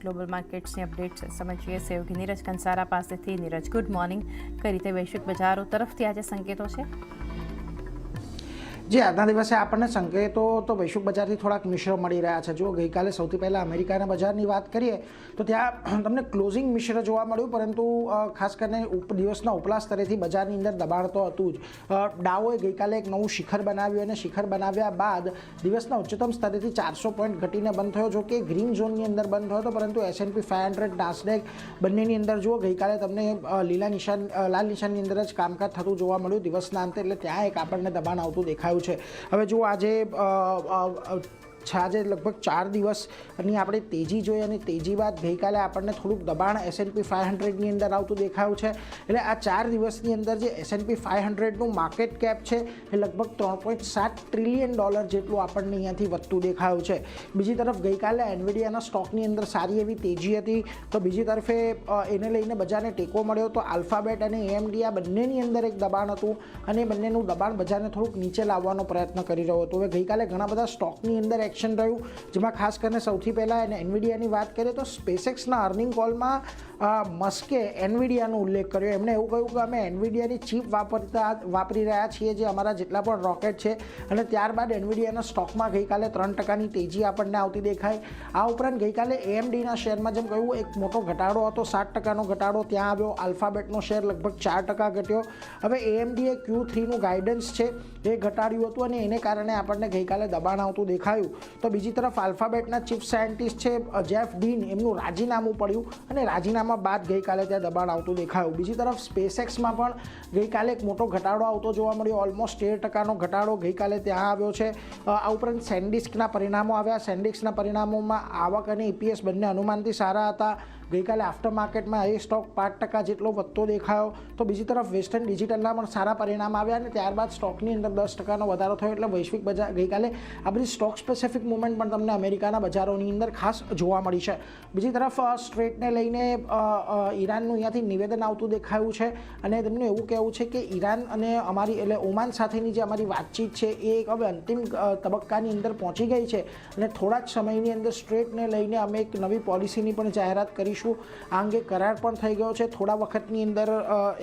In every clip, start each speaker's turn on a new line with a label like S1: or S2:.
S1: Global માર્કેટ્સની updates સમજીએ સહયોગી નીરજ કંસારા પાસેથી. Neeraj, good morning. કઈ રીતે વૈશ્વિક બજારો તરફથી આજે સંકેતો છે?
S2: જે આજના દિવસે આપણને સંકેતો તો વૈશ્વિક બજારથી થોડાક મિશ્ર મળી રહ્યા છે. જો ગઈકાલે સૌથી પહેલાં અમેરિકાના બજારની વાત કરીએ તો ત્યાં તમને ક્લોઝિંગ મિશ્ર જોવા મળ્યું, પરંતુ ખાસ કરીને દિવસના ઉપલા સ્તરેથી બજારની અંદર દબાણ તો હતું જ. ડાઓએ ગઈકાલે એક નવું શિખર બનાવ્યું અને શિખર બનાવ્યા બાદ દિવસના ઉચ્ચતમ સ્તરેથી 400 પોઈન્ટ ઘટીને બંધ થયો. જો કે ગ્રીન ઝોનની અંદર બંધ થયો હતો, પરંતુ S&P 500 નાસ્ડેક બંનેની અંદર જુઓ ગઈકાલે તમને લાલ નિશાનની અંદર જ કામકાજ થતું જોવા મળ્યું દિવસના અંતે, એટલે ત્યાં એક આપણને દબાણ આવતું દેખાયું છે. હવે જો આજે લગભગ 4 દિવસની આપણે તેજી જોઈ અને તેજી બાદ ગઈકાલે આપણને થોડુંક દબાણ S&P 500ની અંદર આવતું દેખાયું છે. એટલે આ 4 દિવસની અંદર જે S&P 500નું માર્કેટ કેપ છે એ લગભગ $3.7 ટ્રિલિયન જેટલું આપણને અહીંયાથી વધતું દેખાયું છે. બીજી તરફ ગઈકાલે એનવીડિયાના સ્ટોકની અંદર સારી એવી તેજી હતી, તો બીજી તરફે એને લઈને બજારને ટેકો મળ્યો. તો આલ્ફાબેટ અને AMD આ બંનેની અંદર એક દબાણ હતું અને એ બંનેનું દબાણ બજારને થોડુંક નીચે લાવવાનો પ્રયત્ન કરી રહ્યો હતો. હવે ગઈકાલે ઘણા બધા સ્ટોકની અંદર એક્શન રહ્યું, જેમાં ખાસ કરીને સૌથી પહેલાં એનવીડિયાની વાત કરીએ તો સ્પેસએક્સના અર્નિંગ કોલમાં મસ્કે એનવીડિયાનો ઉલ્લેખ કર્યો. એમણે એવું કહ્યું કે અમે એનવીડિયાની ચીપ વાપરી રહ્યા છીએ, જે અમારા જેટલા પણ રોકેટ છે. અને ત્યારબાદ એનવીડિયાના સ્ટોકમાં ગઈકાલે 3%ની તેજી આપણને આવતી દેખાય. આ ઉપરાંત ગઈકાલે AMDના શેરમાં જેમ કહ્યું એક મોટો ઘટાડો હતો, 7%નો ઘટાડો ત્યાં આવ્યો. આલ્ફાબેટનો શેર લગભગ 4% ઘટ્યો. હવે AMDએ Q3નું ગાઈડન્સ છે એ ઘટાડ્યું હતું અને એને કારણે આપણને ગઈકાલે દબાણ આવતું દેખાયું. તો બીજી તરફ આલ્ફાબેટના ચીફ સાયન્ટિસ્ટ છે જેફ ડીન, એમનું રાજીનામું પડ્યું અને રાજીનામા બાદ ગઈકાલે ત્યાં દબાણ આવતું દેખાયું. બીજી તરફ સ્પેસએક્સમાં પણ ગઈકાલે એક મોટો ઘટાડો આવતો જોવા મળ્યો. ઓલમોસ્ટ 13%નો ઘટાડો ગઈકાલે ત્યાં આવ્યો છે. આ ઉપરાંત સેન્ડિસ્કના પરિણામો આવ્યા. સેન્ડિસ્કના પરિણામોમાં આવક અને EPS બંને અનુમાનથી સારા હતા. ગઈકાલે આફ્ટર માર્કેટમાં એ સ્ટોક 5% જેટલો વધતો દેખાયો. તો બીજી તરફ વેસ્ટર્ન ડિજિટલના પણ સારા પરિણામ આવ્યા અને ત્યારબાદ સ્ટોકની અંદર 10%નો વધારો થયો. એટલે વૈશ્વિક બજાર ગઈકાલે આ બધી સ્ટોક સ્પેસિફિક મુવમેન્ટ પણ તમને અમેરિકાના બજારોની અંદર ખાસ જોવા મળી છે. બીજી તરફ સ્ટ્રેટને લઈને ઈરાનનું અહીંયાથી નિવેદન આવતું દેખાયું છે અને તેમનું એવું કહેવું છે કે ઈરાન અને અમારી એટલે ઓમાન સાથેની જે અમારી વાતચીત છે એ હવે અંતિમ તબક્કાની અંદર પહોંચી ગઈ છે અને થોડા જ સમયની અંદર સ્ટ્રેટને લઈને અમે એક નવી પોલિસીની પણ જાહેરાત કરીશું. આ અંગે કરાર પણ થઈ ગયો છે. થોડા વખતની અંદર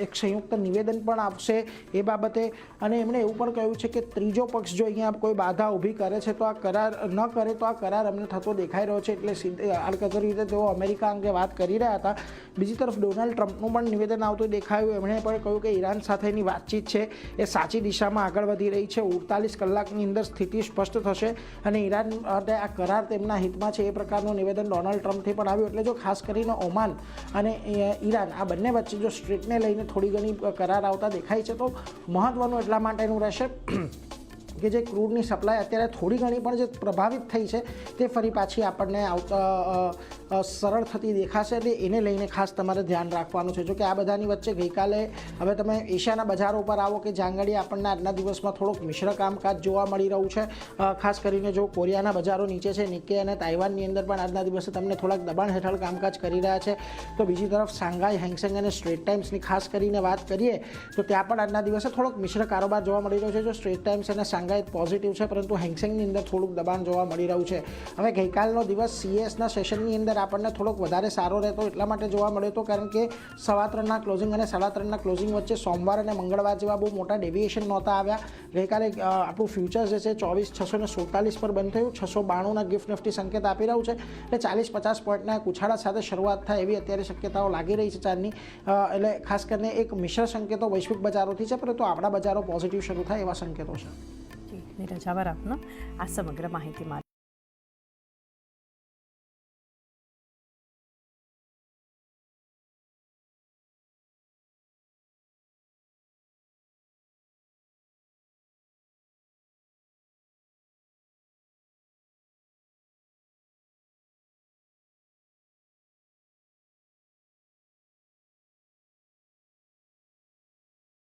S2: એક સંયુક્ત નિવેદન પણ આવશે એ બાબતે. અને એમણે એવું પણ કહ્યું છે કે ત્રીજો પક્ષ જો અહીંયા કોઈ બાધા ઊભી કરે છે તો આ કરાર ન કરે તો આ કરાર અમને થતો દેખાઈ રહ્યો છે. એટલે આડકતરી રીતે તેઓ અમેરિકા અંગે વાત કરી રહ્યા હતા. બીજી તરફ ડોનાલ્ડ ટ્રમ્પનું પણ નિવેદન આવતું દેખાયું. એમણે પણ કહ્યું કે ઈરાન સાથેની વાતચીત છે એ સાચી દિશામાં આગળ વધી રહી છે. 48 કલાકની અંદર સ્થિતિ સ્પષ્ટ થશે અને ઈરાન માટે આ કરાર તેમના હિતમાં છે એ પ્રકારનું નિવેદન ડોનાલ્ડ ટ્રમ્પથી પણ આવ્યું. એટલે જો ખાસ કરીને ઓમાન અને ઈરાન આ બંને વચ્ચે જો સ્ટ્રેટને લઈને થોડી ઘણી કરાર આવતા દેખાય છે તો મહત્વનું એટલા માટેનું રહેશે કે જે ક્રૂડની સપ્લાય અત્યારે થોડી ઘણી પણ જે પ્રભાવિત થઈ છે તે ફરી પાછી આપણને સરળ થતી દેખાશે. એટલે એને લઈને ખાસ તમારે ધ્યાન રાખવાનું છે. જો કે આ બધાની વચ્ચે ગઈકાલે હવે તમે એશિયાના બજારો ઉપર આવો કે જાંગડી આપણને આજના દિવસમાં થોડુંક મિશ્ર કામકાજ જોવા મળી રહ્યું છે. ખાસ કરીને જો કોરિયાના બજારો નીચે છે, નિક્કે અને તાઇવાનની અંદર પણ આજના દિવસે તમને થોડાક દબાણ હેઠળ કામકાજ કરી રહ્યા છે. તો બીજી તરફ શાંઘાઈ, હેંગસેંગ અને સ્ટ્રેટ ટાઈમ્સની ખાસ કરીને વાત કરીએ તો ત્યાં પણ આજના દિવસે થોડોક મિશ્ર કારોબાર જોવા મળી રહ્યો છે. જો સ્ટ્રેટ ટાઈમ્સ અને શાંઘાઈ પોઝિટિવ છે, પરંતુ હેંગસેંગની અંદર થોડુંક દબાણ જોવા મળી રહ્યું છે. હવે ગઈકાલનો દિવસ CSના સેશનની અંદર આપણને થોડોક વધારે સારો રહેતો એટલા માટે જોવા મળ્યો હતો કારણ કે 3:15ના ક્લોઝિંગ અને 3:30ના ક્લોઝિંગ વચ્ચે સોમવાર અને મંગળવાર જેવા બહુ મોટા ડેવિએશન નહોતા આવ્યા. ગઈકાલે આપણું ફ્યુચર્સ જે છે 24,647 પર બંધ થયું. 692ના ગિફ્ટ નિફ્ટી સંકેત આપી રહ્યું છે. એટલે 40-50 પોઈન્ટના ઉછાળા સાથે શરૂઆત થાય એવી અત્યારે શક્યતાઓ લાગી રહી છે ચારની. એટલે ખાસ કરીને એક મિશ્ર સંકેતો વૈશ્વિક બજારોથી છે, પરંતુ આપણા બજારો પોઝિટિવ શરૂ થાય એવા સંકેતો છે.
S1: નીરજ, આભાર આપનો આ સમગ્ર માહિતી માટે.